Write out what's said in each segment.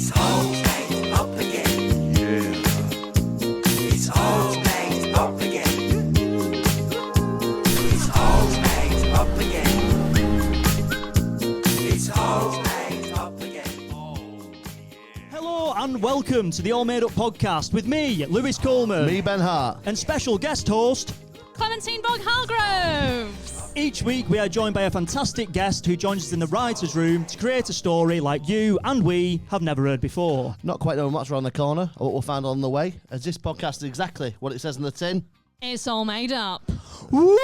It's all made up again. Yeah. It's all made up again. It's all made up again. It's all made up again. Hello and welcome to the All Made Up podcast with me, Lewis Coleman. Me, Ben Hart. And special guest host, Clementine Bog-Hargroves. Each week we are joined by a fantastic guest who joins us in the writer's room to create a story like you and we have never heard before. Not quite knowing what's around the corner or what we'll find on the way, as this podcast is exactly what it says in the tin. It's all made up. Woo!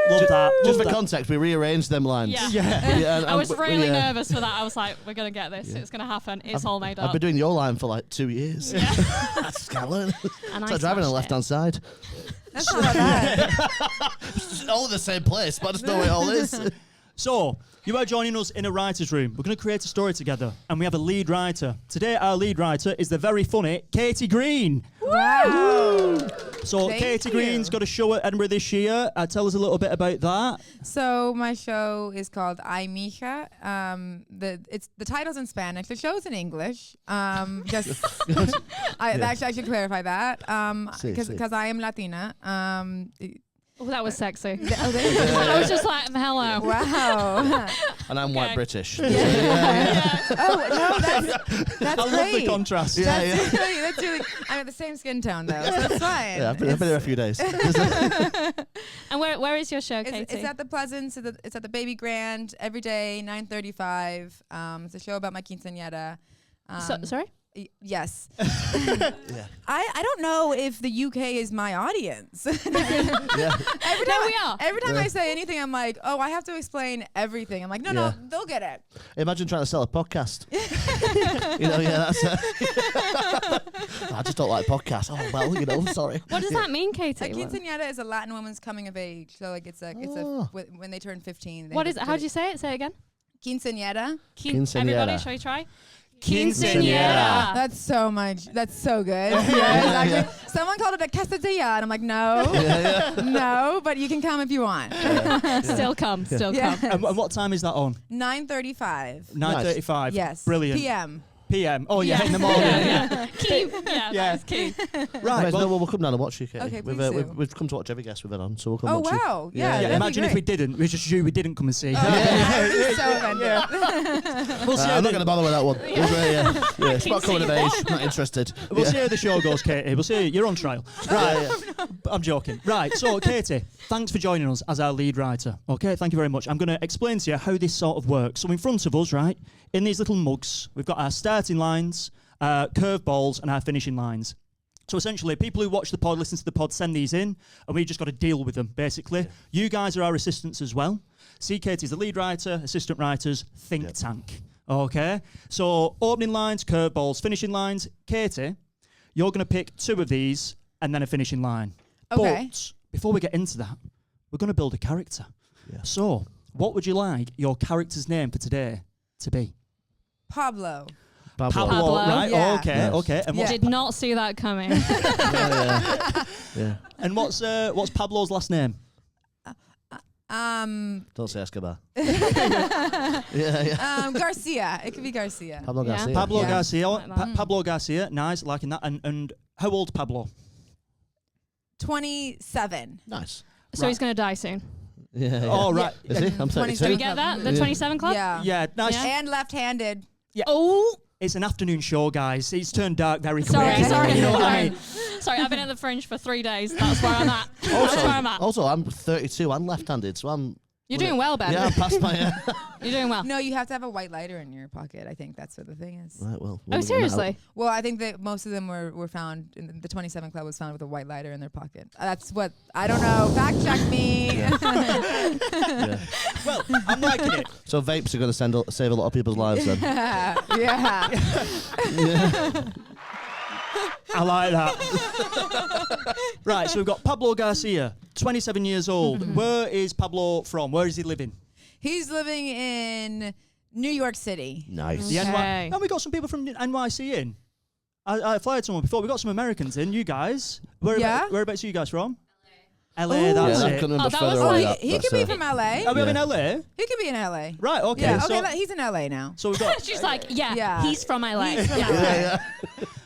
Love that. Just love for that. context, we rearranged them lines. Yeah. and I was really yeah. nervous for that. I was like, we're going to get this. It's going to happen. It's all made I've up. been doing your line for like 2 years. Yeah. I just can't learn. And So I driving on the smashed left-hand side. That's not bad. It's all in the same place, but I just know where it all is. So, you are joining us in a writer's room. We're going to create a story together, and we have a lead writer. Today, our lead writer is the very funny Katie Green. Wow. So, Thank Katie you. Green's got a show at Edinburgh this year. Tell us a little bit about that. So my show is called Ay Mija. The title's in Spanish. The show's in English. I should clarify that. Because I am Latina. Oh, that was sexy. Oh, there you go. I was just like, hello. Wow. And I'm Okay. white British. Oh no, that's I love great. the contrast. That's really. I'm at the same skin tone though, so that's fine. Yeah, I've been there a few days. And where is your show, Katie? It's at the Pleasance. It's at the Baby Grand every day, 9:35. It's a show about my quinceañera. Sorry? Yes. Yeah. I don't know if the UK is my audience. Yeah. No, we are. Every time Yeah. I say anything, I'm like, oh, I have to explain everything. I'm like, no, Yeah. they'll get it. Imagine trying to sell a podcast. That's I just don't like podcasts. Oh, well, sorry. What does that mean, Katie? A quinceañera is a Latin woman's coming of age. So like Oh. when they turn 15. What is it? How do you say it? Say it again. Quinceañera? Quinceañera. Everybody, shall we try? Quinceañera. That's so much. That's so good. Yeah, exactly. Someone called it a quesadilla, and I'm like, no, no, but you can come if you want. Still come. Still Yeah. come. And what time is that on? 9:35. 9:35. Yes. Brilliant. PM. PM. Oh, yeah, in the morning. Yeah. Key. Yeah, Yeah. that's key. Right. No, Well, we'll come down and watch you, Katie. Okay, we've, please do. we've come to watch every guest we've had on, so we'll come Oh watch you. wow. Yeah, Yeah. yeah, that'd imagine be if we great. didn't. It was just you we didn't come and see. Oh, yeah. I would be so offended. We'll see how I'm the- not going to bother with that one. It's not coming of age. Not interested. We'll see how the show goes, Katie. We'll see. You're on trial. Right. I'm joking. Right. So, Katie, thanks for joining us as our lead writer. Okay, thank you very much. I'm going to explain to you how this sort of works. So, in front of us, right, in these little mugs, we've got our starting lines, curve balls, and our finishing lines. So essentially, people who watch the pod, listen to the pod, send these in, and we've just got to deal with them, basically. You guys are our assistants as well. C. Katie's the lead writer, assistant writers, think tank. Okay? So opening lines, curve balls, finishing lines. Katie, you're going to pick 2 of these and then a finishing line. Okay. But before we get into that, we're going to build a character. Yeah. So what would you like your character's name for today to be? Pablo. Pablo. Right? Yeah. Okay, Yes. okay. And what's Did not see that coming. Yeah. And what's Pablo's last name? Don't say Escobar. Yeah. Garcia. It could be Garcia. Pablo Yeah. Garcia. Pablo Yeah. Garcia. Like that. Pablo Garcia. Nice, liking that. And how old Pablo? 27. Nice. So he's going to die soon. Yeah. Oh, right. Is he? I'm 32. Do we get that? The 27 Club? Yeah. Yeah, nice. Yeah. And left-handed. Oh, It's an afternoon show, guys. It's turned dark very quick. sorry. You know what I mean? Sorry, I've been at the Fringe for 3 days. That's where I'm at. That's where I'm at. Also, I'm 32 and left-handed, so I'm... You're doing well, Ben. Yeah, I'm past my... You're doing well. No, you have to have a white lighter in your pocket. I think that's what the thing is. Right, well... Oh, seriously? Well, I think that most of them were found, the 27 Club was found with a white lighter in their pocket. That's what, I don't know. Fact check me. Yeah. Well, I'm liking it. So vapes are going to save a lot of people's lives then. Yeah. I like that. Right, so we've got Pablo Garcia, 27 years old. Where is Pablo from? Where is he living? He's living in New York City. Nice. The Okay. And we got some people from NYC in. I flyed someone before. We got some Americans in. You guys. Yeah? Whereabouts are you guys from? LA, that's that it. couldn't be much that further was away. like- He could be from LA. Are we Yeah. in LA? He could be in LA. Right, okay. Yeah, so, okay, he's in LA now. so we've got She's like, yeah, Yeah. he's from LA. He's from Yeah. LA. Yeah,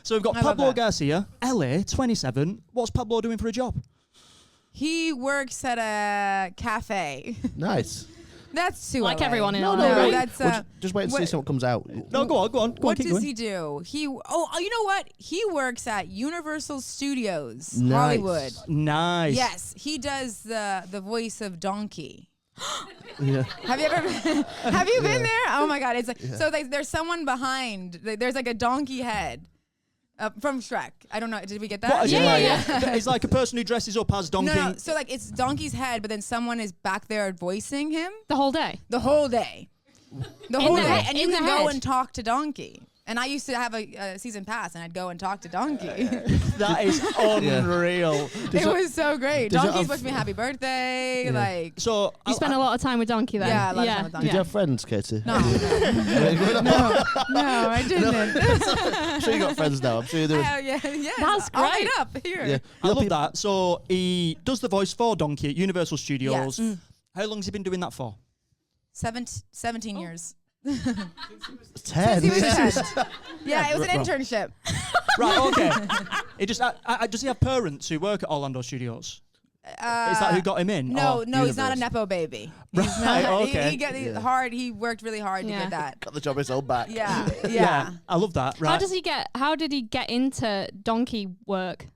so we've got I love Pablo that. Garcia, LA, 27. What's Pablo doing for a job? He works at a cafe. Nice. That's too Like LA. everyone in no, LA, right? That's Well, just wait and see what- something comes out. No, go on. what keep does going. he do? You know what? He works at Universal Studios, Nice. Hollywood. Nice. Yes, he does the voice of Donkey. Yeah. Have you ever have you been there? Oh my god, it's like so there's someone behind. There's like a donkey head from Shrek. I don't know. Did we get that? What, is it Yeah, like, It's like a person who dresses up as Donkey. No, so like it's Donkey's head, but then someone is back there voicing him The whole day. the whole day. The In whole the day. head- And you in can the go head. and talk to Donkey. And I used to have a season pass, and I'd go and talk to Donkey. That is unreal. It was so great. Did you Donkey's have- wished me happy birthday. Yeah. Like, So You spent a lot of time with Donkey then. Yeah, a lot of time with Donkey. Did you have friends, Katie? no, no, I didn't. I'm sure you got friends now. I'm sure you do. Yeah. That's I'll great. meet up here. Yeah. I love that. So he does the voice for Donkey at Universal Studios. Yes. How long has he been doing that for? 17 years. 10. He was Yeah. 10. Yeah, it was an internship. Right, okay. He just does he have parents who work at Orlando Studios? Is that who got him in? No, Or no, he's not a Universe? nepo baby. Right, He's not, okay. He worked really hard to Yeah. get that. Got the job his own back. Yeah. I love that. Right. How did he get into donkey work?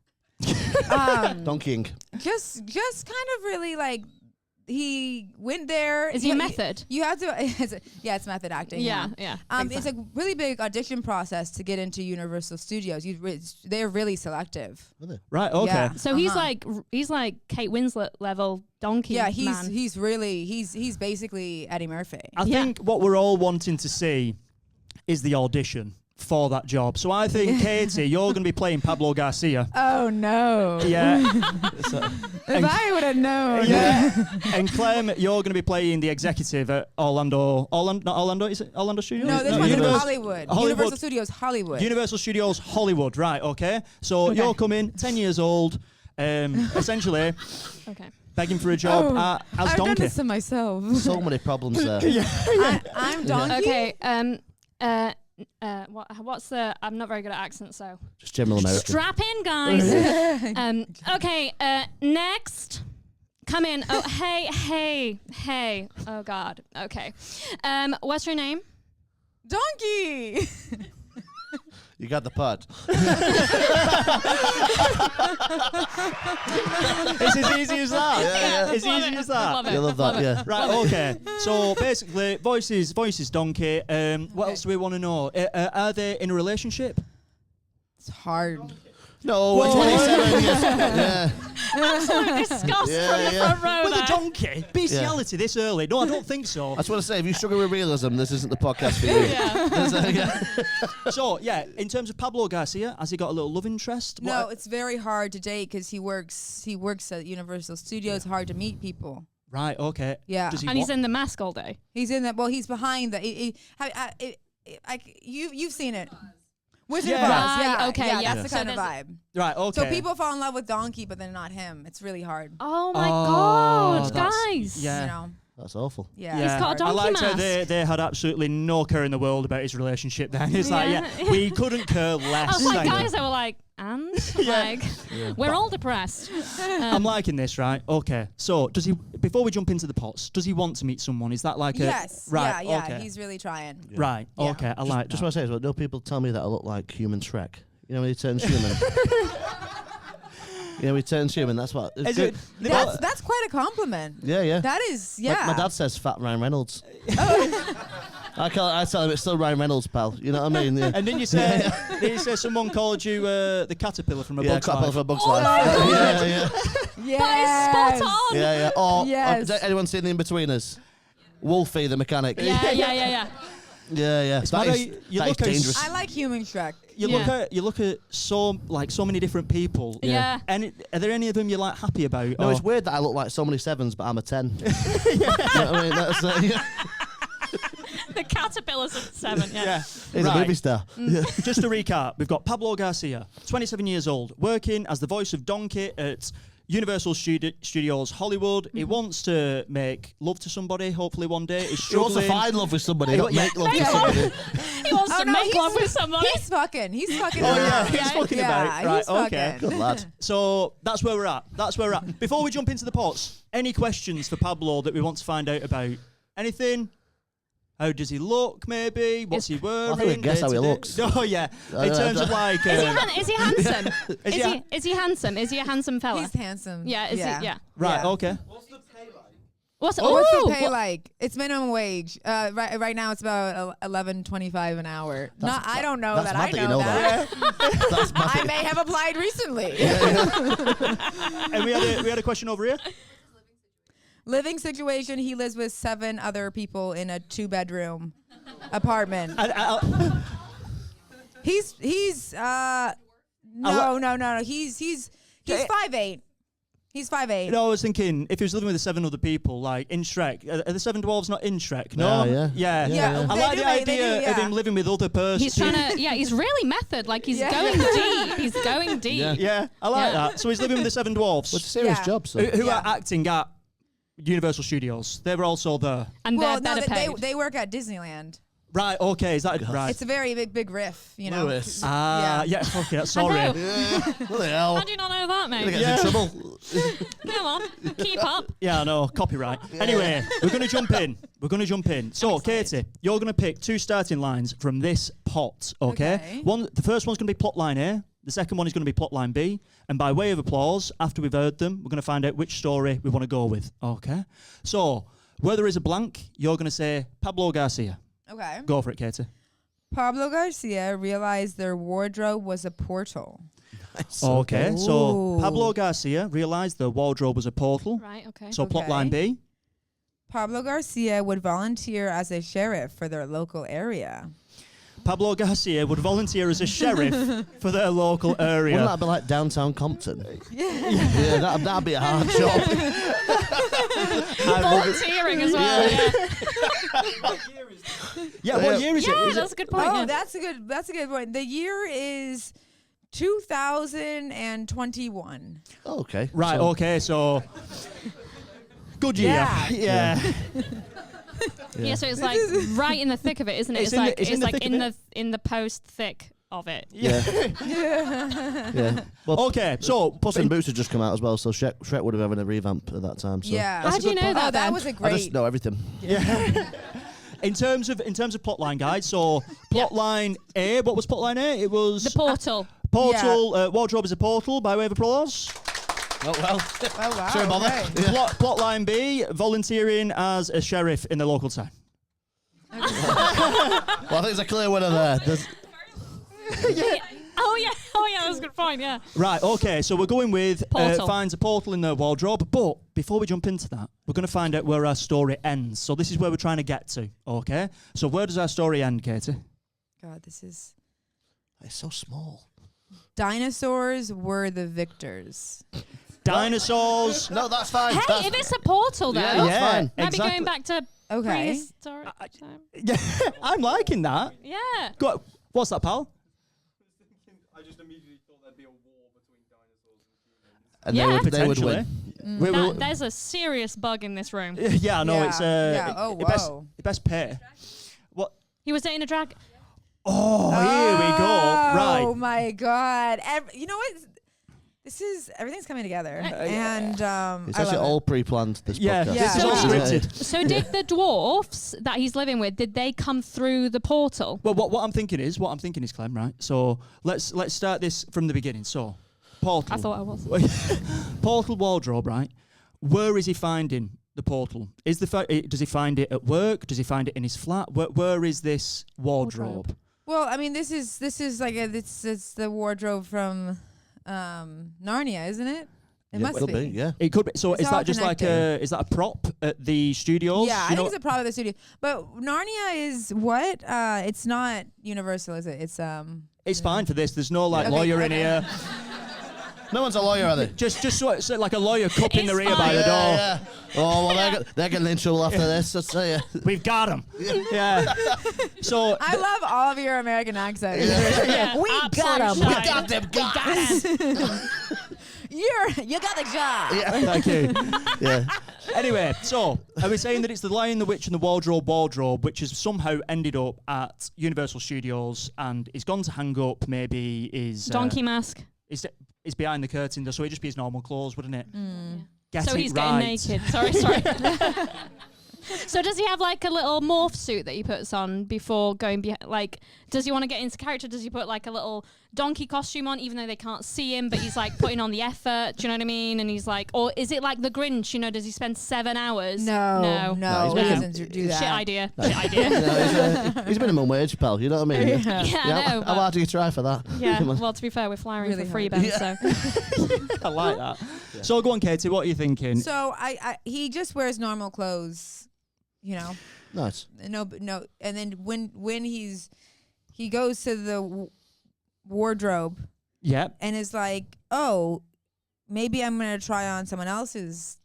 Donkeying. Just kind of really like he went there. Is he a method? You have to. It's method acting. Yeah. It's a really big audition process to get into Universal Studios. They're really selective. Right, okay. Yeah. So he's like Kate Winslet level donkey. Yeah, man. he's basically Eddie Murphy. I think what we're all wanting to see is the audition for that job. So I think, Katie, you're going to be playing Pablo Garcia. Oh no! Yeah. If I would have known. Yeah. And Clem, you're going to be playing the executive at Orlando, is it Orlando Studios? No, this one's in Universal- Hollywood. Hollywood. Universal Studios Hollywood. Universal Studios Hollywood, right, okay. So you're coming, 10 years old, essentially Okay. begging for a job as I've Donkey. done this to myself. So many problems there. I'm Donkey. Okay. What's the? I'm not very good at accents, so Just general American. strap in, guys. Okay. Next. Come in. Oh, hey. Oh God. Okay. What's your name? Donkey. You got the part. It's as easy as that. Yeah. As easy as that. Love it. You love that, yeah. Right, okay. So basically, voices Donkey. What else do we want to know? Are they in a relationship? It's hard. No, we're 27 years. Yeah. Disgust from the front row With there. a donkey? Bestiality this early? No, I don't think so. I just want to say, if you struggle with realism, this isn't the podcast for you. Yeah. So, yeah, in terms of Pablo Garcia, has he got a little love interest? No, What- it's very hard to date because he works at Universal Studios. Hard to meet people. Right, okay. Yeah. Does he And he's wa- in the mask all day. He's in that. Well, he's behind the. You've seen it. Wizard of Yeah. Oz. Right, Yeah. okay, Yeah. yeah. That's the So kind of there's- vibe. Right, okay. So people fall in love with Donkey, but then not him. It's really hard. Oh my Oh, God, that's- guys. yeah. You know. That's awful. Yeah. Yeah. He's got a I donkey liked how mask. they had absolutely no care in the world about his relationship then. It's like, Yeah. yeah, we couldn't care less. I was like, Thank you. guys, they were like, and? Like, we're all depressed. I'm liking this, right? Okay. So, does he, before we jump into the pots, does he want to meet someone? Is that like a... Yes. Right, Yeah. okay. He's really trying. Right, Yeah. okay, I like Just that. want to say as well, no people tell me that I look like human Shrek. You know when he turns human? Yeah, when he turns human, that's what... it's Is good. it, That's quite a compliment. Yeah, yeah. That is. My- Yeah. My dad says fat Ryan Reynolds. I tell him it's still Ryan Reynolds, pal. You know what I mean? Yeah. and didn't you say, did you say someone called you the caterpillar from a Yeah, Bug's couple Life? for Bug's Oh, Life. no. Yeah, yeah. Yes. That is spot on. Yeah, yeah. Or, Yes. has anyone seen The In-Betweeners? Wolfie, the mechanic. Yeah. Yeah, yeah. It's That mad is, how you that is look at- dangerous. I like human Shrek. You look at so many different people. Yeah. And are there any of them you're like happy about? No, or- it's weird that I look like so many sevens, but I'm a 10. You know what I mean? That's, yeah. The caterpillars at 7, yeah. Yeah. He's a movie star. Yeah. Just to recap, we've got Pablo Garcia, 27 years old, working as the voice of Donkey at Universal Studios Hollywood. He wants to make love to somebody, hopefully one day. He's He wants to struggling. find love with somebody, not Yeah. make love to somebody. He wants to make love with someone. He's fucking. He's fucking. Oh, yeah, around. he's fucking about. Right, he's okay. fucking. Good lad. So that's where we're at. That's where we're at. Before we jump into the pots, any questions for Pablo that we want to find out about? Anything? How does he look, maybe? What's he wearing? I think we guess how he day-to-day? looks. Oh, yeah. In terms of like... Is he handsome? Is he Is he handsome? Is he a handsome fella? He's handsome. Yeah, is he? Yeah. Right, Yeah. okay. What's What's the pay like? It's minimum wage. Right now it's about $11.25 an hour. I don't know That's that. mad I that you know know that. That's mad. I may have applied recently. And we had a question over here. Living situation: he lives with 7 other people in a 2-bedroom apartment. He's no. He's 5'8". He's 5'8". You know, I was thinking, if he was living with the 7 other people, like in Shrek, are the 7 dwarves not in Shrek? No? Yeah. Yeah, I they like do, the they idea do, of him living with other persons. He's trying to. Yeah, he's really method. Like he's Yeah. going deep. He's going deep. Yeah. Yeah, I like Yeah. that. So he's living with the 7 dwarves. Well, it's a serious Yeah. job, so. who Yeah. are acting at Universal Studios. They were also there. And Well, they're no, better paid. they work at Disneyland. Right, okay, is that right? It's a very big riff, you know. Lewis. Yeah, fuck it, I sorry. know. What the hell? How do you not know that, Gonna mate? get Yeah. us in trouble. Come on, keep up. Yeah, I know, copyright. Anyway, we're going to jump in. So, Katie, you're going to pick 2 starting lines from this pot, okay? Okay. The first one's going to be plot line A. The second one is going to be plot line B. And by way of applause, after we've heard them, we're going to find out which story we want to go with, okay? So, where there is a blank, you're going to say Pablo Garcia. Okay. Go for it, Katie. Pablo Garcia realized their wardrobe was a portal. Okay, so Ooh. Pablo Garcia realised the wardrobe was a portal. Right. Okay. So plot Okay. line B. Pablo Garcia would volunteer as a sheriff for their local area. Pablo Garcia would volunteer as a sheriff for their local area. Wouldn't that be like downtown Compton? Yeah, that'd be a hard job. Volunteering as well. Yeah. What year is it? Yeah, Is that's it? a good point. Oh, yeah. that's a good point. The year is 2021. Oh, okay. Right, So- okay, so good year. Yeah. Yeah. Yeah, so it's like right in the thick of it, isn't it? It's It's in the- like it's in the thick of in the post thick of it. Yeah. Yeah. Well, Okay, so Puss in Boots had just come out as well, so Shrek would have having a revamp at that time. So. Yeah. That's How a do you good know point. that? Oh, that then? was a I great. just know everything. yeah. In terms of plotline, guys. So plotline A. What was plotline A? It was The portal. portal. Wardrobe is a portal. By way of applause. Oh, well. Oh wow. Sorry about okay. that. Plotline B. Volunteering as a sheriff in the local town. Well, I think there's a clear winner there. Oh yeah, that's a good point. Yeah. Right, okay, so we're going with Portal. finds a portal in their wardrobe, but before we jump into that, we're going to find out where our story ends. So this is where we're trying to get to, okay? So where does our story end, Katie? God, this is. It's so small. Dinosaurs were the victors. Dinosaurs. No, that's fine. Hey, That's- if it's a portal though, Yeah, that's fine. maybe exactly. going back to Okay. prehistoric time. Yeah, I'm liking that. Yeah. Go, what's that, pal? I just immediately thought there'd be a war between dinosaurs And Yeah. they would Potentially. win. There's a serious bug in this room. Yeah, I know, Yeah, it's yeah. Oh, whoa. best pair. What? He was dating a drag. Oh, here we go. Oh Right. my God! You know what? Everything's coming together, and It's I actually love all pre-planned, this Yeah, podcast. this is all Yeah. scripted. So did the dwarfs that he's living with? Did they come through the portal? Well, what I'm thinking is, Clem, right? So let's start this from the beginning. So, portal. I thought I was. Portal wardrobe, right? Where is he finding the portal? Does he find it at work? Does he find it in his flat? Where is this wardrobe? Well, I mean, this is like it's the wardrobe from Narnia, isn't it? It must could be. be. Yeah. It could be. So It's is all that just like connected. is that a prop at the studios? Yeah, I You know- think it's a problem with the studio. But Narnia is what? It's not Universal, is it? It's fine for this. There's no like Okay, lawyer in okay. here. No one's a lawyer, are they? Just so like a lawyer cupping It's their ear by fine. the door. Yeah. Oh, well, they're getting in trouble after this, I'll tell you. We've got him. Yeah. So I love all of your American accents. Yeah, We absolute got 'em. shite. We got them guys. You got the job. Yeah. Thank you. Yeah. Anyway, so are we saying that it's The Lion, the Witch, and the Wardrobe, which has somehow ended up at Universal Studios and is gone to hang up? Maybe is Donkey mask. is behind the curtain, though, so it'd just be his normal clothes, wouldn't it? Get So it he's right. getting naked. Sorry. So does he have like a little morph suit that he puts on before going like, does he want to get into character? Does he put like a little donkey costume on, even though they can't see him, but he's like putting on the effort, do you know what I mean? And he's like, or is it like the Grinch, you know, does he spend 7 hours? No, No, he he's doesn't do that. Shit idea. No. Shit idea. He's minimum wage, pal. You know what I mean? Yeah. Yeah, I know, How but- hard do you try for that? Yeah, Come on. well, to be fair, we're flying Really for free, hard. Ben, so. I like that. So go on, Katie, what are you thinking? So he just wears normal clothes, you know. Nice. No, and then when he goes to the wardrobe Yeah. and is like, oh, maybe I'm gonna try on someone else's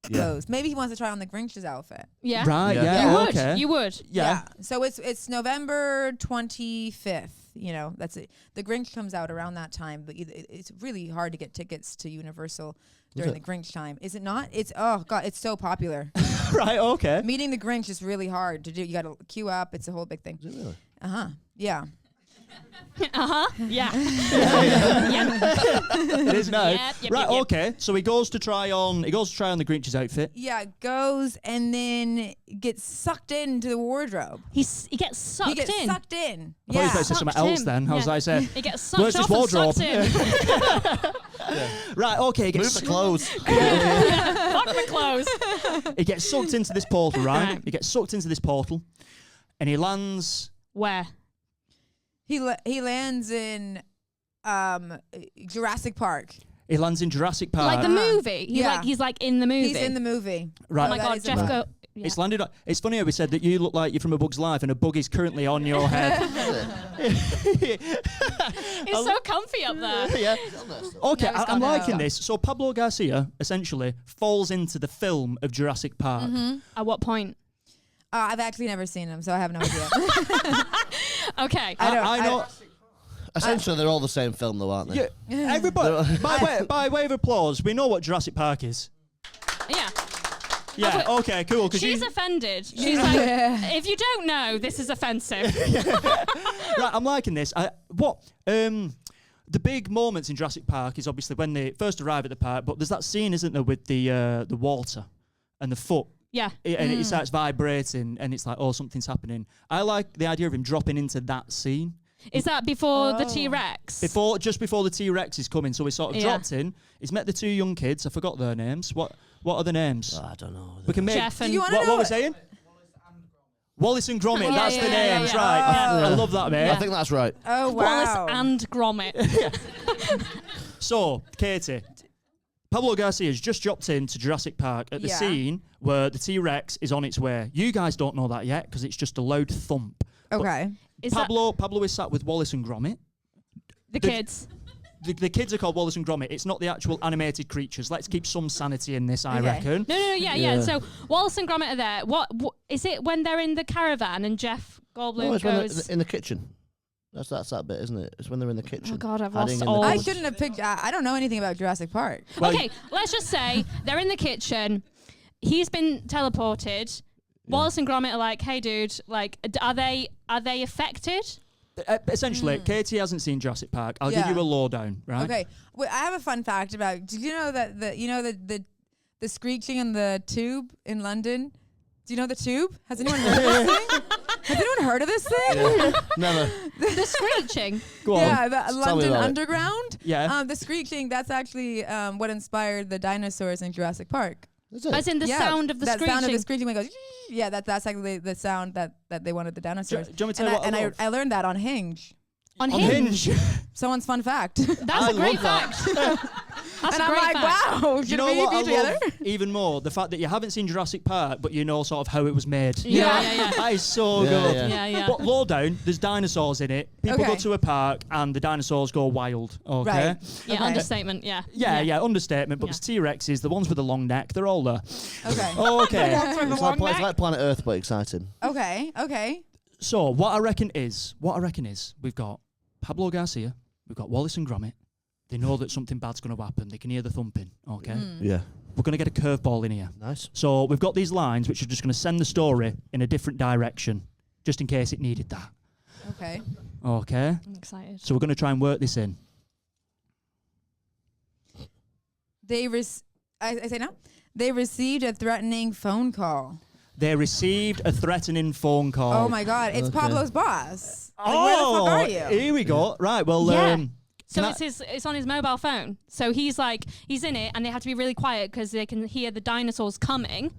Yeah. clothes. Maybe he wants to try on the Grinch's outfit. Yeah. Right, Yeah. yeah, You would. okay. You would. Yeah. So it's November 25th. You know, that's it. The Grinch comes out around that time, but it's really hard to get tickets to Universal during the Grinch time. Is it not? It's it's so popular. Right, okay. Meeting the Grinch is really hard to do. You got to queue up. It's a whole big thing. Is it really? Yeah. Yeah. It is now. Yep, Right, yep. okay. So he goes to try on the Grinch's outfit. Yeah, goes and then gets sucked into the wardrobe. He gets sucked He gets in. sucked in. I thought you were Yeah. supposed to say something Sucked else in. then. How was Yeah. I say? He gets sucked Where's his off and wardrobe? sucked in. Right, okay. He Move gets, the clothes. Fuck my clothes. he gets sucked into this portal, right? Right. He gets sucked into this portal and he lands. Where? He lands in Jurassic Park. He lands in Jurassic Park. Like the movie. He's like in the movie. He's in the movie. Right. Oh my That god, is Jeff about- go. Yeah. It's landed. It's funny how we said that you look like you're from A Bug's Life, and a bug is currently on your head. It's so comfy up there. Yeah. Okay, No, it's I'm gone liking now. this. So Pablo Garcia essentially falls into the film of Jurassic Park. At what point? I've actually never seen him, so I have no idea. Okay. I know. Essentially, they're all the same film, though, aren't they? Yeah, everybody, by way of applause, we know what Jurassic Park is. Yeah. Yeah. Okay. Cool. Because She's offended. She's like, if you don't know, this is offensive. right, I'm liking this. The big moments in Jurassic Park is obviously when they first arrive at the park, but there's that scene, isn't there, with the water and the foot. Yeah. And it starts vibrating, and it's like, oh, something's happening. I like the idea of him dropping into that scene. Is that before the T-Rex? Just before the T-Rex is coming, so he sort of dropped in. He's met the two young kids. I forgot their names. What are the names? Oh, I don't know. We can make. Jeff and you wanna What know we're it? saying? Wallace and Gromit. Yeah, That's the yeah, names, yeah. right? Yeah. I love that, mate. I think that's right. Oh, wow. Wallace and Gromit. So, Katie, Pablo Garcia has just dropped into Jurassic Park at the Yeah. scene where the T-Rex is on its way. You guys don't know that yet because it's just a loud thump. Okay. Is that Pablo is sat with Wallace and Gromit. the kids? The kids are called Wallace and Gromit. It's not the actual animated creatures. Let's keep some sanity in this, I Okay. reckon. No, yeah. Yeah. So Wallace and Gromit are there. What is it when they're in the caravan and Jeff Goldblum No, it's when goes? they're in the kitchen. That's that bit, isn't it? It's when they're in the kitchen. Oh God, I've hiding lost in the all. I cupboard. shouldn't have picked. I don't know anything about Jurassic Park. Well, Okay, let's just say they're in the kitchen. He's been teleported. Wallace and Gromit are like, "Hey, dude, like, are they affected?" Essentially, Katie hasn't seen Jurassic Park. I'll give Yeah. you a lowdown, right? Okay. Wait, I have a fun fact about. Did you know that the screeching in the tube in London? Do you know the tube? Has anyone heard of this thing? Has anyone heard of this thing? Yeah. Never. The screeching. Go on. Yeah, the Tell me London about it. Underground. Yeah. The screeching. That's actually what inspired the dinosaurs in Jurassic Park. Is it? As in the Yeah, sound of the that screeching. sound of the screeching when it goes. Yeah, that's actually the sound that they wanted the Do, dinosaurs. do you want me to tell And, you what I love? I learned that on Hinge. on On Hinge. Hinge. Someone's fun fact. That's I a great love that. fact. That's and a I'm great like, fact. wow, You should know we what be I together? love even more? The fact that you haven't seen Jurassic Park, but you know sort of how it was made. Yeah, yeah. That is so Yeah, good. yeah. Yeah. But lowdown, there's dinosaurs in it. People go Okay. to a park and the dinosaurs go wild. Okay. Right. Yeah, Okay. understatement. Yeah. Yeah, understatement. But Yeah. there's T-Rexes, the ones with the long neck, they're all there. Okay. Okay. It's like Planet Earth, but exciting. Okay. So what I reckon is we've got Pablo Garcia, we've got Wallace and Gromit, They know that something bad's going to happen. They can hear the thumping. Okay. Yeah. We're going to get a curveball in here. Nice. So we've got these lines which are just going to send the story in a different direction, just in case it needed that. Okay. Okay. I'm excited. So we're going to try and work this in. I say now. They received a threatening phone call. They received a threatening phone call. Oh my God! It's Okay. Pablo's boss. Like, where the fuck are you? Here we go. Right. Well. Yeah. Can So it's on his mobile phone. So he's in it, and they have to be really quiet because they can hear the dinosaurs coming.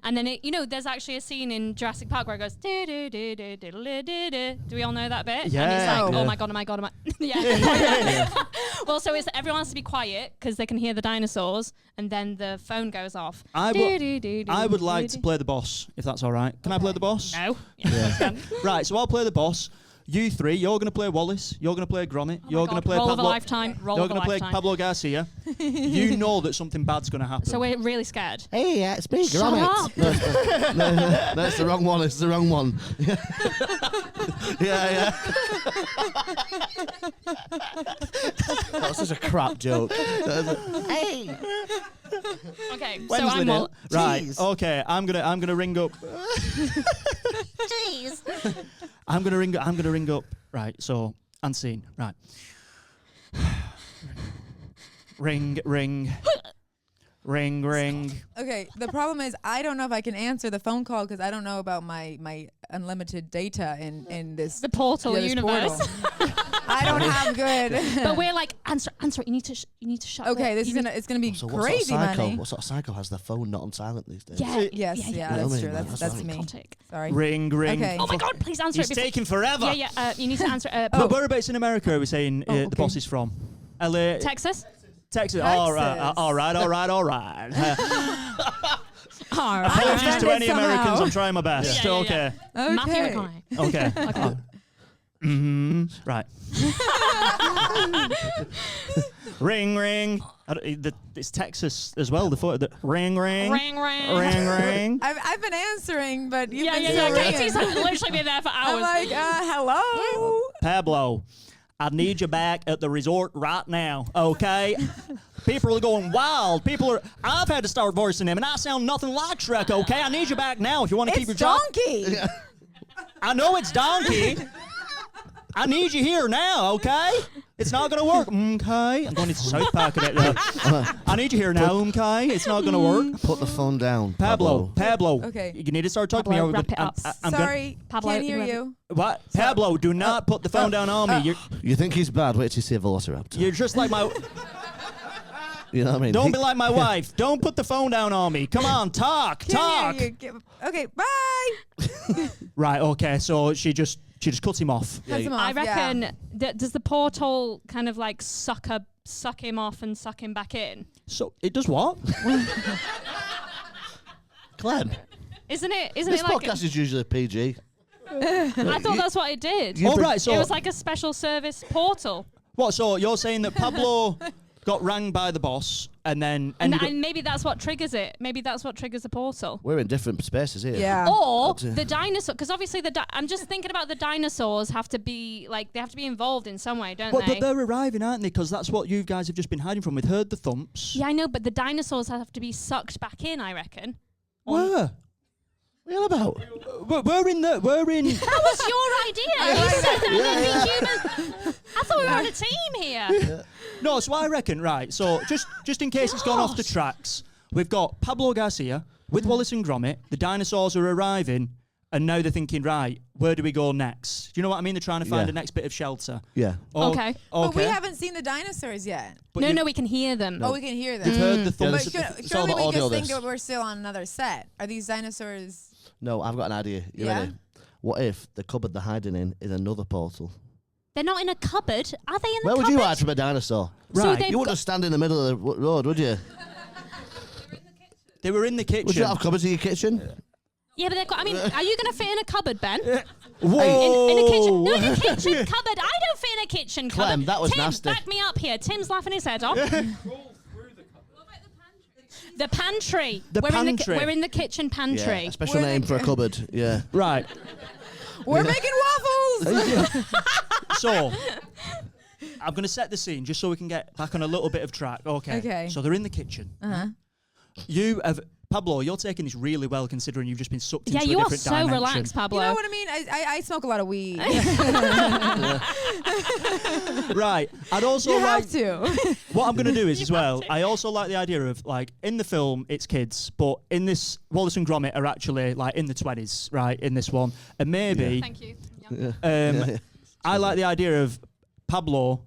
And then there's actually a scene in Jurassic Park where it goes. Do we all know that bit? Yeah. And it's like, Yeah. oh my god, yeah. Well, so everyone has to be quiet because they can hear the dinosaurs, and then the phone goes off. I would like to play the boss, if that's all right. Can I play the boss? No. Right. So I'll play the boss. You three, you're going to play Wallace. You're going to play Gromit. You're going to play Roll of a Pablo. lifetime. Roll You're of a going to play lifetime. Pablo Garcia. You know that something bad's going to happen. So we're really scared. Hey, it's me, Shut Gromit. up. No, that's the wrong one. It's the wrong one. Yeah. That was such a crap joke. Hey. Okay. So Wednesday I'm night. Wall. Right. Jeez. Okay. I'm gonna ring up. Jeez. I'm gonna ring up. Right. So unseen. Right. Ring. Okay. The problem is I don't know if I can answer the phone call because I don't know about my unlimited data in this. The portal this universe. portal. I don't have good. But we're like, answer it. You need to shut. Okay, it. it's gonna be So crazy money. what sort of psycho has their phone not on silent these days? Yeah. Yes, yeah, yeah, You know that's me, true. man, That's that's me. Psychotic. Sorry. Ring. Okay. Oh my God! Please answer He's it. taking forever. Yeah. You need to answer. But whereabouts in America are we saying Oh, the okay. boss is from? LA. Texas. Texas. Texas. All right. All Apologies to Offended any Americans. somehow. I'm trying my best. Yeah. Okay. Matthew Okay. McConaughey. Okay. Right. Ring. It's Texas as well. The ring. Ring. I've been answering, but you've Yeah. been so Katie's ringing. literally been there for I'm hours. like, hello. Pablo, I need you back at the resort right now. Okay. People are going wild. I've had to start voicing him, and I sound nothing like Shrek. Okay. I need you back now if you want to keep It's your job. Donkey. I know it's Donkey. I need you here now, okay? It's not going to work, okay? I'm going into South Park a bit there. I need you here now, okay? It's not going to work. Put the phone down, Pablo. Okay. You need to start talking Pablo, to me. wrap it up. Sorry, Pablo, can't hear whoever- you. What? Pablo, do not put the phone down on me. You think he's bad? Wait till you see a velociraptor. You're just like my... You know what I mean? Don't be like my wife. Don't put the phone down on me. Come on, talk. Can't hear you. Okay, bye. Right, okay, so she just cuts him off. Cuts him I off, reckon. Does the portal kind of like suck him off and suck him back in? So, it does what? Clem, Isn't it this like? podcast is usually PG. I thought that's what it did. All right, so... It was like a special service portal. What, so you're saying that Pablo got rang by the boss and then And ended up... maybe that's what triggers it. Maybe that's what triggers the portal. We're in different spaces here. Yeah. Or That's it. the dinosaur, because obviously I'm just thinking about the dinosaurs have to be involved in some way, don't But they? they're arriving, aren't they? Because that's what you guys have just been hiding from. We've heard the thumps. Yeah, I know, but the dinosaurs have to be sucked back in, I reckon. Where? What are you on about? We're in... That was your idea. You said that they'd be human. I thought we were on a team here. No, so I reckon, right, so just in case it's gone off the tracks, we've got Pablo Garcia with Wallace and Gromit. The dinosaurs are arriving, and now they're thinking, right, where do we go next? Do you know what I mean? They're trying to find Yeah. the next bit of shelter. Yeah. Okay. But we haven't seen the dinosaurs yet. But No, we can hear them. Oh, we can hear them. We've heard the But thumps. It's all surely about we audio, just think this. that we're still on another set. Are these dinosaurs? No, I've got an idea. You Yeah? ready? What if the cupboard they're hiding in is another portal? They're not in a cupboard. Are they in the Where would cupboard? you hide from a dinosaur? So Right. they've You wouldn't got- just stand in the middle of the road, would you? They were in the kitchen. Would you have cupboards in your kitchen? Yeah, but they've got. I mean, are you going to fit in a cupboard, Ben? Whoa! In a kitchen? No, in a kitchen cupboard. I don't fit in a kitchen cupboard. Clem, that was Tim, nasty. back me up here. Tim's laughing his head off. The pantry. The pantry. We're in the kitchen pantry. Yeah, a special We're name the- for a cupboard. Yeah. Right. We're making waffles. So, I'm going to set the scene just so we can get back on a little bit of track. Okay. Okay. So they're in the kitchen. Uh-huh. You have Pablo. You're taking this really well, considering you've just been sucked Yeah, into you a are different so dimension. relaxed, Pablo. You know what I mean? I smoke a lot of weed. Right. I'd also You like have to. what I'm going to do is as well. I also like the idea of like in the film it's kids, but in this Wallace and Gromit are actually like in the 20s, right? In this one, and maybe Thank you. I like the idea of Pablo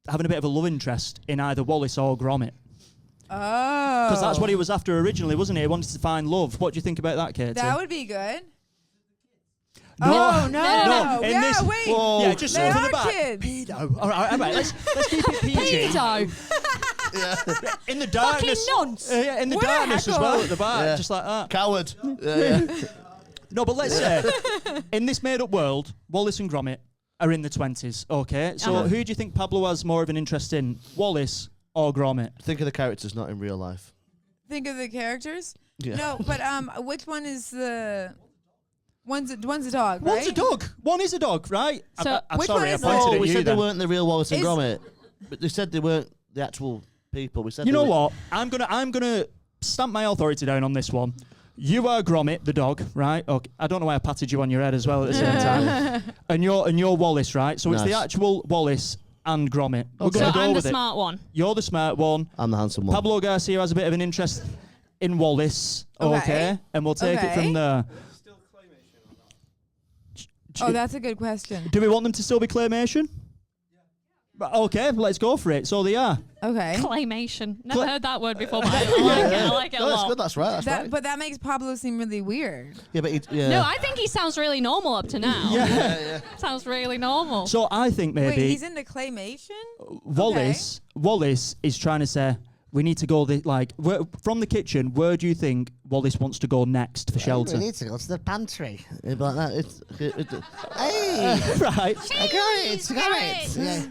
having a bit of a love interest in either Wallace or Gromit. Oh. Because that's what he was after originally, wasn't he? He wanted to find love. What do you think about that, Katie? That would be good. No. Oh, no. No, in Yeah, this- wait. Whoa. Yeah, just They from are the back. kids. Pedo. All right, let's keep it PG. Pedo. In the darkness. nonce. Yeah, in the What a darkness as heckle. well at the back, Yeah. just like that. Coward. Yeah. No, but let's say, in this made-up world, Wallace and Gromit are in the 20s, okay? So who do you think Pablo has more of an interest in, Wallace or Gromit? Think of the characters, not in real life. Think of the characters. Yeah. No, but which one is the one's a dog, right? One's a dog. One is a dog, right? So I'm which sorry, one I is pointed No, at we you said then. they weren't the real Wallace and Is- Gromit, but they said they weren't the actual people. We said You they know were- what? I'm gonna stamp my authority down on this one. You are Gromit, the dog, right? Okay. I don't know why I patted you on your head as well at the same time. And you're Wallace, right? So it's the Nice. actual Wallace and Gromit. We're Okay. gonna So go I'm the with it. smart one. You're the smart one. I'm the handsome one. Pablo Garcia has a bit of an interest in Wallace, okay? Okay. And we'll take it from there. Still claymation or not? Oh, that's a good question. Do we want them to still be claymation? Yeah. Okay, let's go for it. So they are. Okay. Claymation. Never Cla- heard that word before, but I like it. I like it a No, that's lot. good. That's right. That's right. But that makes Pablo seem really weird. Yeah, but yeah. No, I think he sounds really normal up to now. yeah. Sounds really normal. So I think Wait, maybe he's into claymation? Wallace is trying to say we need to go from the kitchen. Where do you think Wallace wants to go next for shelter? We need to go to the pantry. It'd be like that. Hey, Right. I got it. I got it. Yeah.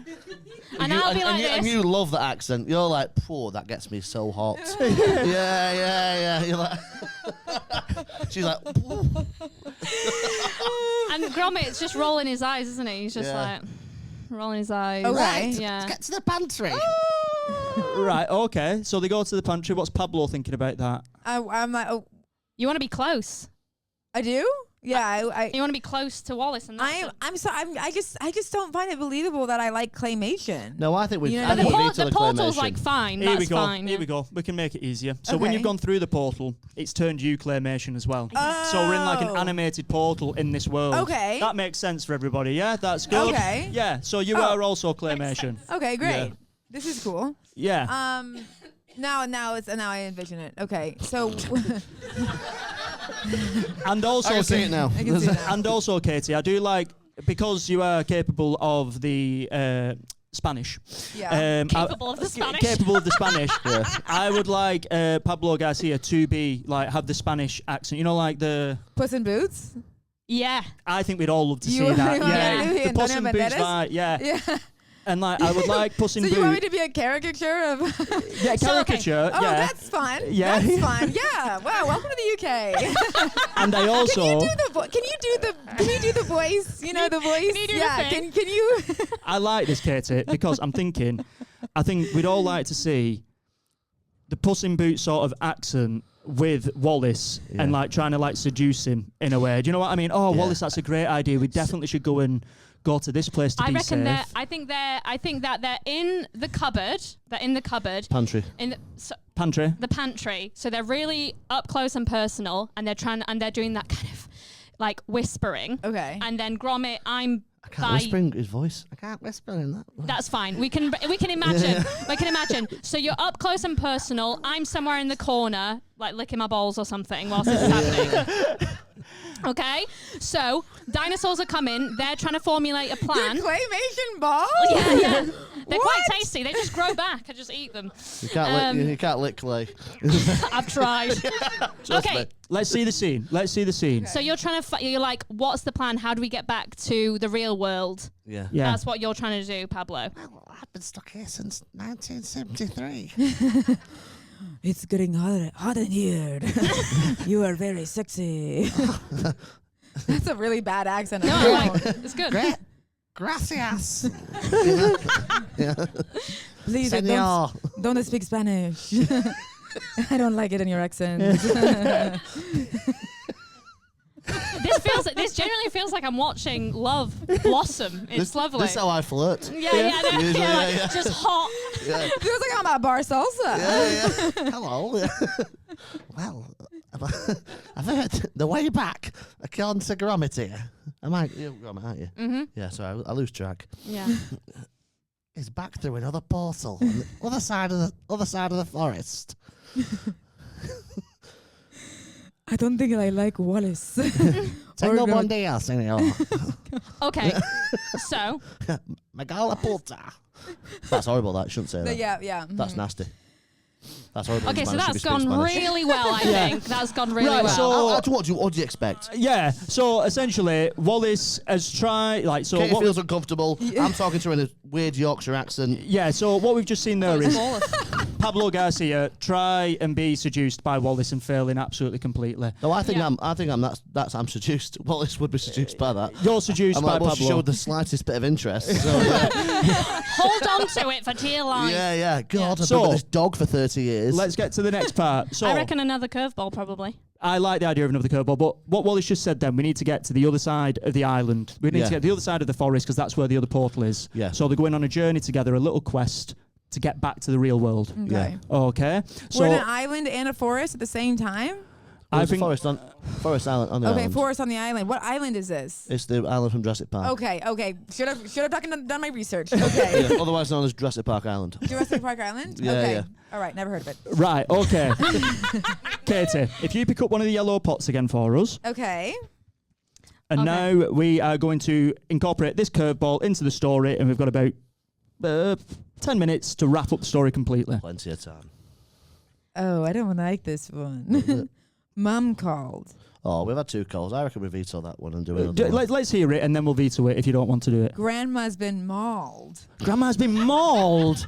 And I'll be like and this. you love that accent. You're like, poor, that gets me so hot. yeah. You're like, she's like, And Gromit's just rolling his eyes, isn't he? He's just Yeah. like rolling his eyes. Okay. Yeah. let's get to the pantry. Right. Okay. So they go to the pantry. What's Pablo thinking about that? I'm like, oh, You want to be close. I do? Yeah, You want to be close to Wallace, and that's I just don't find it believable that I like claymation. No, I think we. You know I what I think mean? we need to the the portal's claymation. like fine. Here That's we go. fine. Here yeah. we go. We can make it easier. So when Okay. you've gone through the portal, it's turned you claymation as well. So we're in like an Oh. animated portal in this world. Okay. That makes sense for everybody. Yeah, that's good. Okay. Yeah. So you Oh. are also claymation. Okay, great. Yeah. This is cool. Yeah. Now I envision it. Okay, so And also, I can see it now. I can see it now. And also, Katie, I do like because you are capable of the Spanish. Yeah. Capable of the Spanish. Capable of the Spanish. I would like Pablo Garcia to be like have the Spanish accent. You know, like the. Puss in Boots. Yeah. I think we'd all love to see You that. want Yeah, me to be the Puss Antonio in Boots Banderas? vibe. Yeah. Yeah. And like I would like Puss in So you want me Boots. to be a caricature of? Yeah, So, okay. caricature. Oh, yeah. that's fun. Yeah. That's fun. Yeah. Wow. Welcome to the UK. And I also. Can you do the voice? You know the voice. Can you do the yeah. thing? Can you? I like this, Katie, because I think we'd all like to see the Puss in Boots sort of accent with Wallace and like trying to like seduce him in a way. Do you know what I mean? Oh, Yeah. Wallace, that's a great idea. We definitely should go to this place to I be reckon safe. I think that they're in the cupboard. They're in the cupboard. Pantry. In Pantry. the pantry. So they're really up close and personal, and they're doing that kind of like whispering. Okay. And then Gromit, I'm I can't whisper in his voice. I can't whisper in that. That's fine. We can imagine. We can imagine. So you're up close and personal. I'm somewhere in the corner, like licking my balls or something whilst this is happening. Okay. So dinosaurs are coming. They're trying to formulate a plan. Claymation balls. Yeah. They're quite What? tasty. They just grow back. I just eat them. You can't lick. You can't lick clay. I've tried. Trust Okay. me. Let's see the scene. So you're trying to. You're like, what's the plan? How do we get back to the real world? Yeah. Yeah. That's what you're trying to do, Pablo. Well, I've been stuck here since 1973. It's getting hot in here. You are very sexy. That's a really bad accent. No, I like. It's good. Great. Gracias. Please, Senor. don't speak Spanish. I don't like it in your accent. This genuinely feels like I'm watching love blossom. It's lovely. This is how I flirt. yeah, no, Usually, like, yeah. just hot. Yeah. Feels like I'm at bar salsa. Yeah. Hello. Well, I've heard the way back, according to Gromit here. You're Gromit, aren't you? Mm-hmm. Yeah, sorry, I lose track. Yeah. He's back through another portal on the other side of the forest. I don't think I like Wallace. Tengo Or bon dia, senor. Okay. So Megala puta. That's horrible. That shouldn't say that. Yeah. That's mhm. nasty. That's horrible. okay, in so Spanish, that's if you gone speak Spanish. really well. I Yeah. think that's gone really Right, well. so- What do you expect? Yeah. So essentially, Wallace has tried so Katie what feels uncomfortable. I'm talking to her in a weird Yorkshire accent. yeah. So what we've just seen there It's is flawless. Pablo Garcia try and be seduced by Wallace and failing absolutely completely. No, I think Yeah. I'm seduced. Wallace would be seduced by that. You're seduced I'm by like, well, she Pablo. showed the slightest bit of interest. So, yeah, Hold on to it for dear life. yeah. God, I've So- been with this dog for 30 years. Let's get to the next part. So I reckon another curveball probably. I like the idea of another curveball, but what Wallace just said then, we need to get to the other side of the island. We need Yeah. to get to the other side of the forest because that's where the other portal is. Yeah. So they're going on a journey together, a little quest to get back to the real world. Okay. Okay. So We're in an island and a forest at the same time? I There's a think Forest Island on the Okay, island. forest on the island. What island is this? It's the island from Jurassic Park. Okay. Should have done my research. Okay. Yeah, otherwise known as Jurassic Park Island. Jurassic Park Island? Yeah, okay. yeah. All right, never heard of it. right. Okay. Katie, if you pick up one of the yellow pots again for us, Okay. and Okay. now we are going to incorporate this curveball into the story, and we've got about 10 minutes to wrap up the story completely. Plenty of time. Oh, I don't like this one. Mum called. Oh, we've had 2 calls. I reckon we veto that one and do another one. Let's hear it, and then we'll veto it if you don't want to do it. Grandma's been mauled. Grandma's been mauled.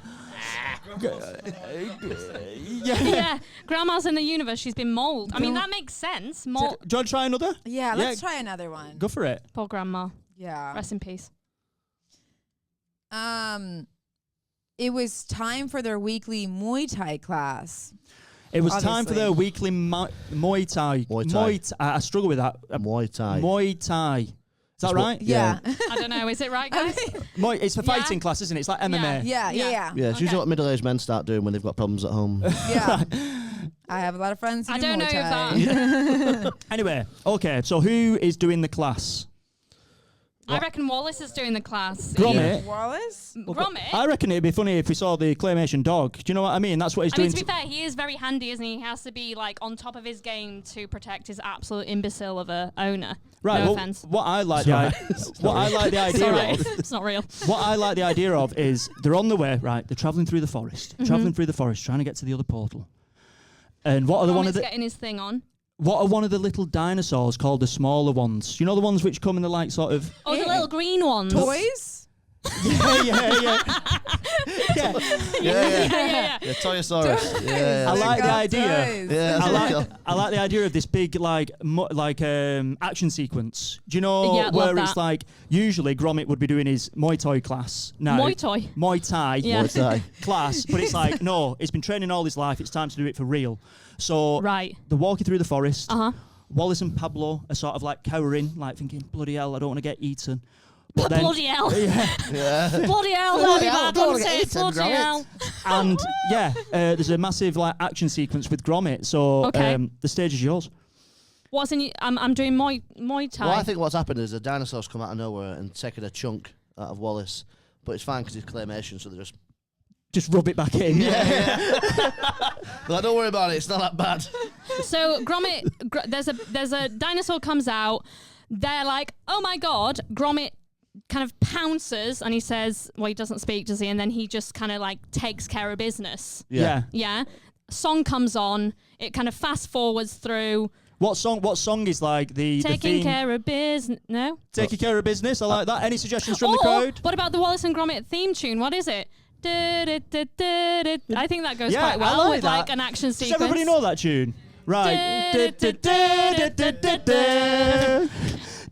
Yeah. Yeah, grandma's in the universe. She's been mauled. I mean, that makes sense. Do you want to try another? Yeah, let's try another one. Go for it. Poor grandma. Yeah. Rest in peace. It was time for their weekly Muay Thai class. It was time for Obviously. their weekly Muay Thai. Muay Thai. I struggle with that. Muay Thai. Muay Thai. Is that It's right? Yeah. I don't know. Is it right, guys? Muay, it's for Yeah. fighting class, isn't it? It's like MMA. Yeah. Yeah, it's Okay. usually what middle-aged men start doing when they've got problems at home. Yeah. I have a lot of friends who I do don't know Muay if Thai. Anyway, okay. So who is doing the class? I reckon Wallace is doing the class. Gromit. Wallace? Gromit? I reckon it'd be funny if we saw the claymation dog. Do you know what I mean? That's what he's I doing. mean, to be fair, he is very handy, isn't he? He has to be like on top of his game to protect his absolute imbecile of a owner. Right. No well, offense. what I like Sorry. what I like the idea Sorry, of. it's not real. What I like the idea of is they're on the way, right? They're traveling through the forest, trying to get to the other portal. And what are Gromit's getting his thing on. what are one of the little dinosaurs called the smaller ones? You know the ones which come in the like sort of Oh, the little green ones. Toys? yeah. Yeah. Yeah, Toyosaurus. Yeah, I like the Got idea. toys. yeah. I like the idea of this big action sequence. Do you know Yeah, love where it's that. like usually Gromit would be doing his Muay Thai class now. Muay Thai. Muay Thai Yeah. Muay Thai. class, but it's like no, he's been training all his life. It's time to do it for real. So Right. they're walking through the forest. Uh-huh. Wallace and Pablo are sort of like cowering, like thinking, "Bloody hell, I don't want to get eaten." But then, Bloody hell. yeah, Yeah. Bloody hell. That'll be bad. don't Don't get say eaten, bloody Gromit. hell. and there's a massive like action sequence with Gromit. So Okay. the stage is yours. What's in? I'm doing Muay Thai. Well, I think what's happened is the dinosaurs come out of nowhere and taken a chunk out of Wallace, but it's fine because it's claymation, so they Just rub it back in. Like, don't worry about it. It's not that bad. So Gromit, there's a dinosaur comes out. They're like, oh my god. Gromit kind of pounces and he says, well, he doesn't speak, does he? And then he just kind of like takes care of business. Yeah. Yeah. Song comes on. It kind of fast forwards through. What song is like the Taking theme? care of business. No. Taking care of business. I like that. Any suggestions from the Or, crowd? what about the Wallace and Gromit theme tune? What is it? I think that goes Yeah, quite I well like with that. like an action Does sequence. everybody know that tune? Right.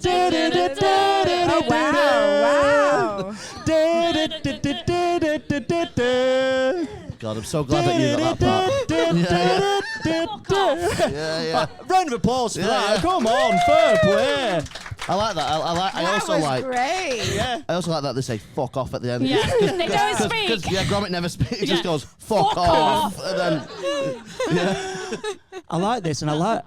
Oh, wow. God, I'm so glad that you got that part. Yeah. Round of applause for Yeah, that. yeah. Come on, fair play. I like that. I also That was like. great. Yeah. I also like that they say "fuck off" at the end. Yeah. They don't speak. Because Gromit never speaks. He Yeah. just goes "fuck off," and then I like this, and I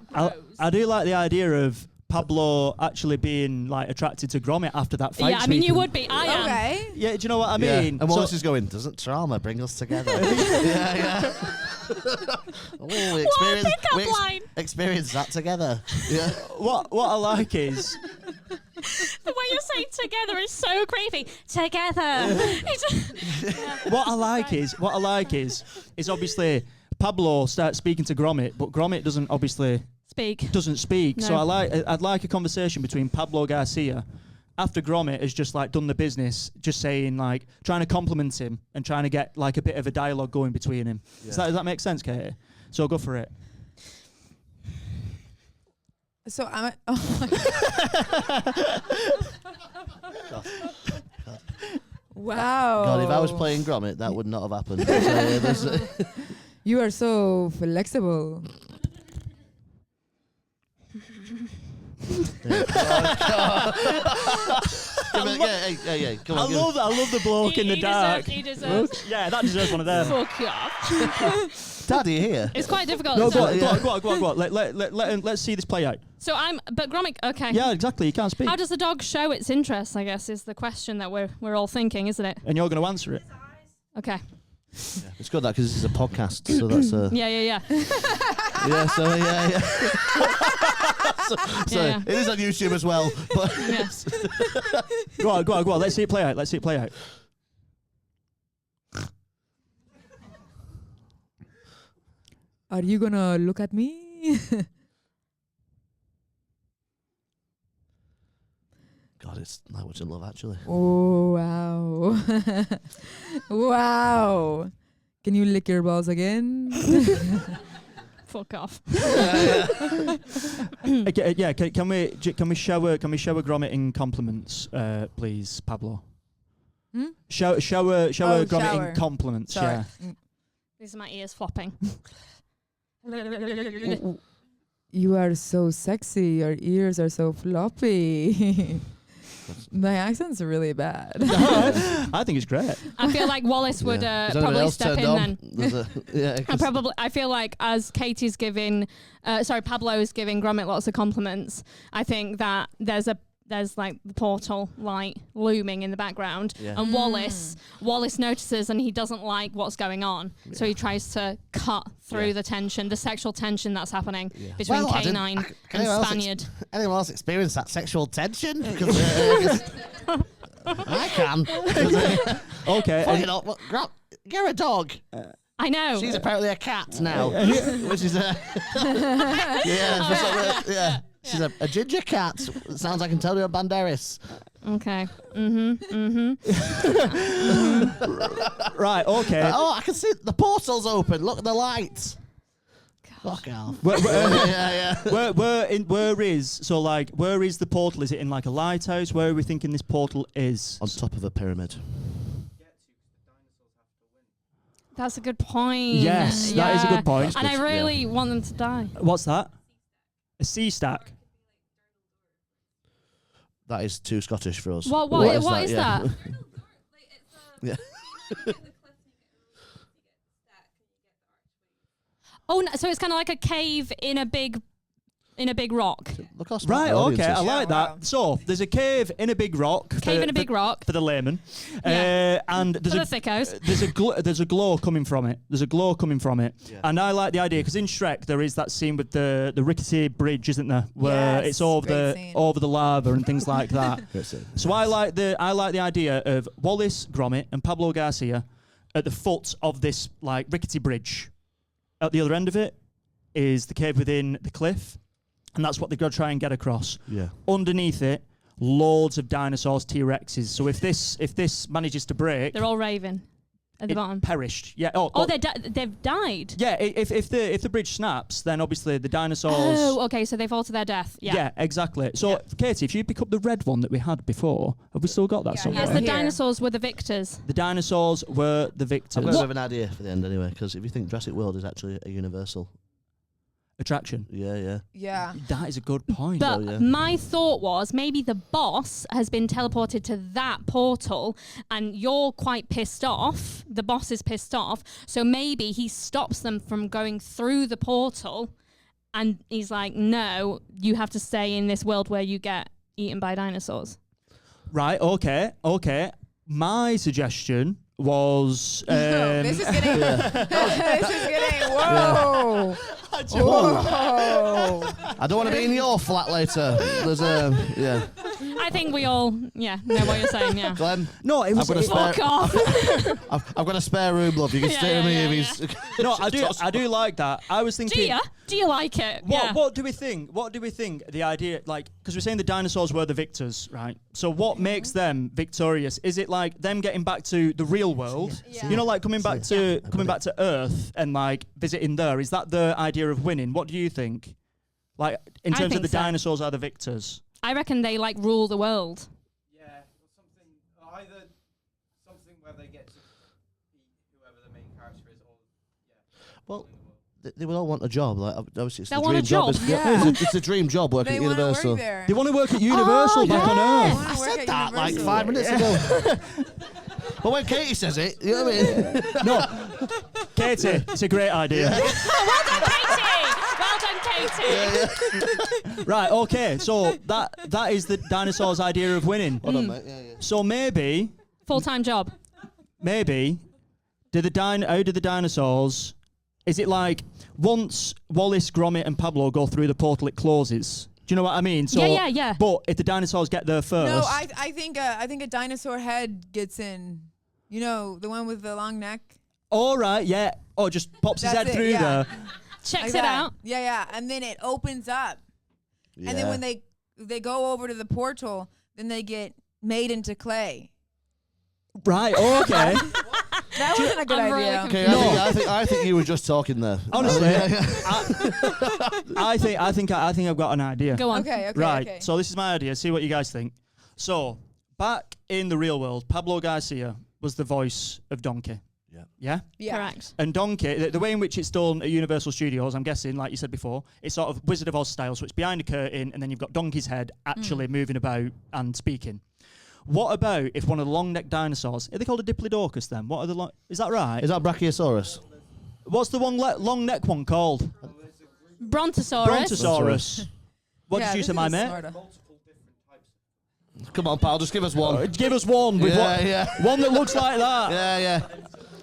do like the idea of Pablo actually being like attracted to Gromit after that fight. Yeah, I mean, you scene. would be. I am. Okay. Yeah, do you know what I yeah. mean? And So- Wallace is going, "Doesn't trauma bring us together?" yeah. Oh, we experience, pickup we line. experience that together. Yeah. what I like is The way you're saying together is so creepy. Together. what I like is obviously Pablo starts speaking to Gromit, but Gromit doesn't speak. No. So I'd like a conversation between Pablo Garcia after Gromit has just like done the business, just saying like trying to compliment him and trying to get like a bit of a dialogue going between him. Yeah. Does that make sense, Katie? So go for it. So I'm. Oh my Wow. God, if I was playing Gromit, that would not have happened. So, yeah, there's- You are so flexible. yeah, come on. I love the bloke in the dark. He deserves. Yeah, that deserves one of them. Fuck off. Daddy here. It's quite difficult. No, so, go on. Let's see this play out. so but Gromit. Okay. Yeah, exactly. You can't speak, How does the dog show its interest? I guess is the question that we're all thinking, isn't it? and you're going to answer it. Okay. It's good that because this is a podcast, so that's Yeah. yeah. So yeah. so Yeah. it is on YouTube as well. But Yes. Go on. Let's see it play out. Are you gonna look at me? God, it's like watching Love Actually. Oh wow. Wow. Can you lick your balls again? Fuck off. Yeah. Can we shower Gromit in compliments, please, Pablo? Hmm? Shower Oh, Gromit shower. in compliments. Sorry. Yeah. These are my ears flopping. You are so sexy. Your ears are so floppy. My accent's really bad. I think it's great. I feel like Wallace would Has anyone probably else step turned in on? then. Yeah, I feel like as Katie's giving, Pablo's giving Gromit lots of compliments. I think that there's like the portal light looming in the background, Yeah. and Wallace notices, and he doesn't like what's going on, so he tries to cut through Yeah. the tension, the sexual tension that's happening Yeah. between Well, I didn't- Canine can and anyone else Spaniard. anyone else experience that sexual tension? 'Cause, I can. Okay. Fucking hell, what- you're a dog. I know. She's apparently a cat now, which is yeah. She's a ginger cat. Sounds like Antonio Banderas. Okay. Right. Okay. Oh, I can see the portal's open. Look at the lights. Fuck off. Where yeah. where is the portal? Is it in like a lighthouse? Where are we thinking this portal is? On top of a pyramid. That's a good point. Yes, that is a good point. And I really want them to die. What's that? A sea stack. That is too Scottish for us. What is Yeah. that? Yeah. Oh, no, so it's kind of like a cave in a big rock. Look how smart Right. the audience Okay. is. I like wow. that. So there's a cave in a big rock. Cave in a big rock. for the layman. Yeah. And For there's the thickos. there's a glow coming from it. Yeah. And I like the idea because in Shrek there is that scene with the rickety bridge, isn't there, where Yes, it's over great scene. the lava and things like that. Great scene. So I like the idea of Wallace, Gromit, and Pablo Garcia at the foot of this like rickety bridge. At the other end of it is the cave within the cliff, and that's what they're going to try and get across. Yeah. Underneath it, loads of dinosaurs, T-Rexes. So if this manages to break, They're all raving. at the bottom. perished. Yeah. Oh, Oh, they've died. yeah. If the bridge snaps, then obviously the dinosaurs. Oh, okay. So they fall to their death. Yeah. Yeah, exactly. So, Katie, if you pick up the red one that we had before, have we still got that Yeah, somewhere? Yes, the Here. dinosaurs were the victors. The dinosaurs were the I've victors. got a bit of an idea for the end anyway, because if you think Jurassic World is actually a universal, Attraction. yeah. Yeah. That is a good point. But yeah. my thought was maybe the boss has been teleported to that portal and you're quite pissed off. The boss is pissed off. So maybe he stops them from going through the portal and he's like, no, you have to stay in this world where you get eaten by dinosaurs. Right, okay. My suggestion was... This is getting. This is getting. Whoa. Whoa. I don't want to be in your flat later. There's yeah. I think we all, know what you're saying, yeah. Glenn, No, it was... I've got a spare. Fuck off. I've got a spare room, love. You can Yeah, stay with me yeah, if yeah. he's. No, I do like that. I was thinking... Do you like it? Yeah. What do we think? What do we think? The idea, like, because we're saying the dinosaurs were the victors, right? So what makes them victorious? Is it like them getting back to the real world? Yeah. You know, like coming back to Earth and like visiting there. Is that the idea of winning? What do you think? Like in I terms of think the so. dinosaurs are the victors. I reckon they like rule the world. Yeah, or something. Either something where they get to eat whoever the main character is, or Well, they will all want a job. Like obviously, it's They the want a dream job. job. Yeah. It's a dream job working They at want to Universal. work there. They want to work at Universal back on yes. Earth. I Work said at that like Universal. 5 minutes ago. But when Katie says it, you know what I mean? No, Katie, it's a great idea. Well done, Katie. Right, okay. So that is the dinosaurs' idea of winning. Hold on, mate. Yeah. So maybe Full-time job. how did the dinosaurs? Is it like once Wallace, Gromit, and Pablo go through the portal, it closes? Do you know what I mean? So, Yeah. But if the dinosaurs get there first, No, I think a dinosaur head gets in. You know, the one with the long neck. all right, yeah. Oh, just pops his That's head it, through yeah. there. Checks Like it that. out. Yeah. And then it opens up. And then when they go over to the portal, then they get made into clay. Right. Okay. That wasn't a good I'm really idea. Okay, No. I think you were just talking there. Honestly, Yeah. I think I've got an idea. Go on. Okay. Right. So this is my idea. See what you guys think. So back in the real world, Pablo Garcia was the voice of Donkey. Yeah. Yeah. Yeah. Correct. And Donkey, the way in which it's done at Universal Studios, I'm guessing, like you said before, it's sort of Wizard of Oz style. So it's behind a curtain, and then you've got Donkey's head actually moving about and speaking. What about if one of the long-necked dinosaurs, are they called a Diplodocus then? What are the is that right? Is that Brachiosaurus? What's the one long neck one called? Brontosaurus. Brontosaurus. What Yeah, did you this say, is my a mate? smarter. Come on, pal, just give us one. Give us one. With Yeah. one that looks like that. Yeah.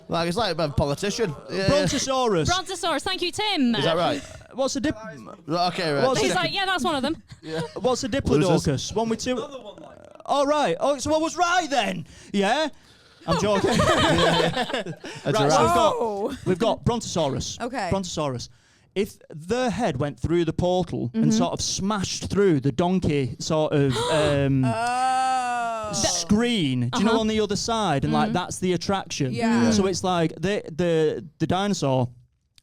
Like it's like a politician. Yeah. Brontosaurus. Brontosaurus. Thank you, Tim. Is that right? What's a Okay, right. What's He's like, yeah, that's one of them. what's a Diplodocus? One with two. All right. Oh, so I was right then. Yeah. I'm joking. Right. So we've got Brontosaurus. Okay. Brontosaurus. If the head went through the portal and sort of smashed through the donkey sort of Oh. screen, do you know, on the other side, and like that's the attraction. Yeah. So it's like the dinosaur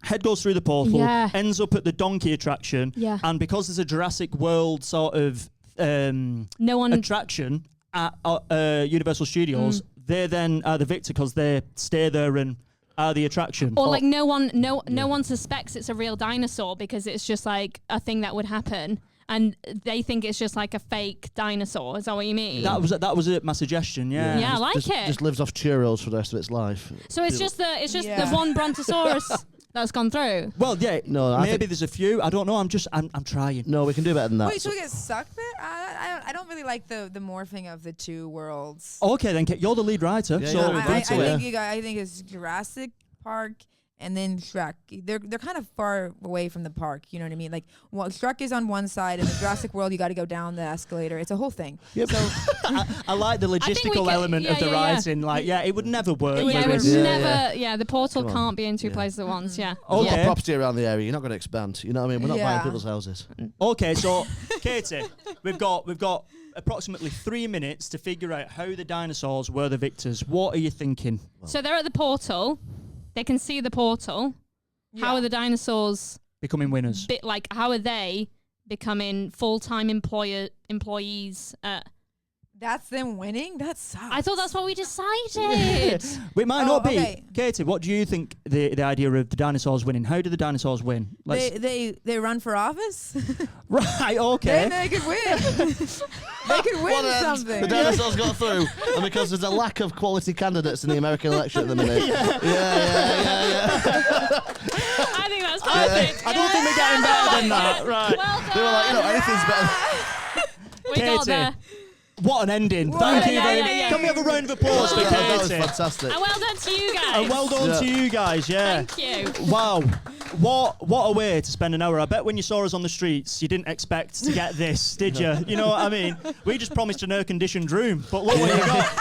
head goes through the portal, Yeah. ends up at the donkey attraction, Yeah. and because there's a Jurassic World sort of No one. attraction at Universal Studios, they then are the victor because they stay there and are the attraction. Or like no one suspects it's a real dinosaur because it's just like a thing that would happen, and they think it's just like a fake dinosaur. Is that what you mean? That was my suggestion. Yeah. Yeah, I like just, it. Just lives off churros for the rest of its life. So it's just the Yeah. one Brontosaurus that's gone through. Well, yeah. No, I maybe think- there's a few. I don't know. I'm trying. No, we can do better than that. Wait, so we get sucked there? I don't really like the morphing of the two worlds. Okay, then you're the lead writer. Yeah, so yeah, go I- into it. I think it's Jurassic Park and then Shrek. They're kind of far away from the park. You know what I mean? Like, well, Shrek is on one side, and the Jurassic World, you got to go down the escalator. It's a whole thing. Yep. So I like the think we logistical could- element of yeah, the yeah, yeah. writing. Like, yeah, it would never work. It with Yeah, it would this. Yeah, never. Yeah, the portal Come on. can't be in two Yeah. places at once. Yeah. There's a lot Okay. of property around the area. You're not going to expand. You know what I mean? We're not buying Yeah. people's houses. Okay, so Katie, we've got approximately 3 minutes to figure out how the dinosaurs were the victors. What are you thinking? So they're at the portal. They can see the portal. How are the dinosaurs Becoming winners. how are they becoming full-time employees at... That's them winning? That sucks. I thought that's what we decided. It might not be. okay. Katie, what do you think the idea of the dinosaurs winning? How do the dinosaurs win? They run for office? Right, okay. Then they could win. They could win One end, something. the dinosaurs got through, and because there's a lack of quality candidates in the American election at the minute. Yeah. I think that's perfect. I don't think we're getting better than that. Right. Well done. They were like, anything's better. We got Katie. there. What an ending. What Thank an you very much. ending. Can we have a round of applause for That was Katie? fantastic. And well done to you guys. And well done to you guys, yeah. Thank you. Wow. What a way to spend an hour. I bet when you saw us on the streets, you didn't expect to get this, did you? You know what I mean? We just promised an air-conditioned room, but look what you got.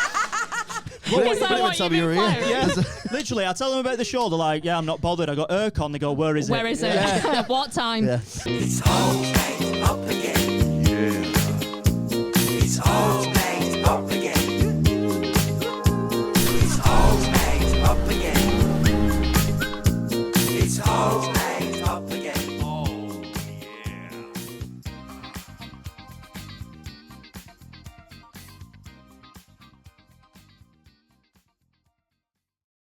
Is that what you've been planning? Yeah, literally, I tell them about the show, they're like, yeah, I'm not bothered, I got aircon. They go, where is it? Where is it? Yeah. What time? Yeah. It's all made up again. Yeah. It's all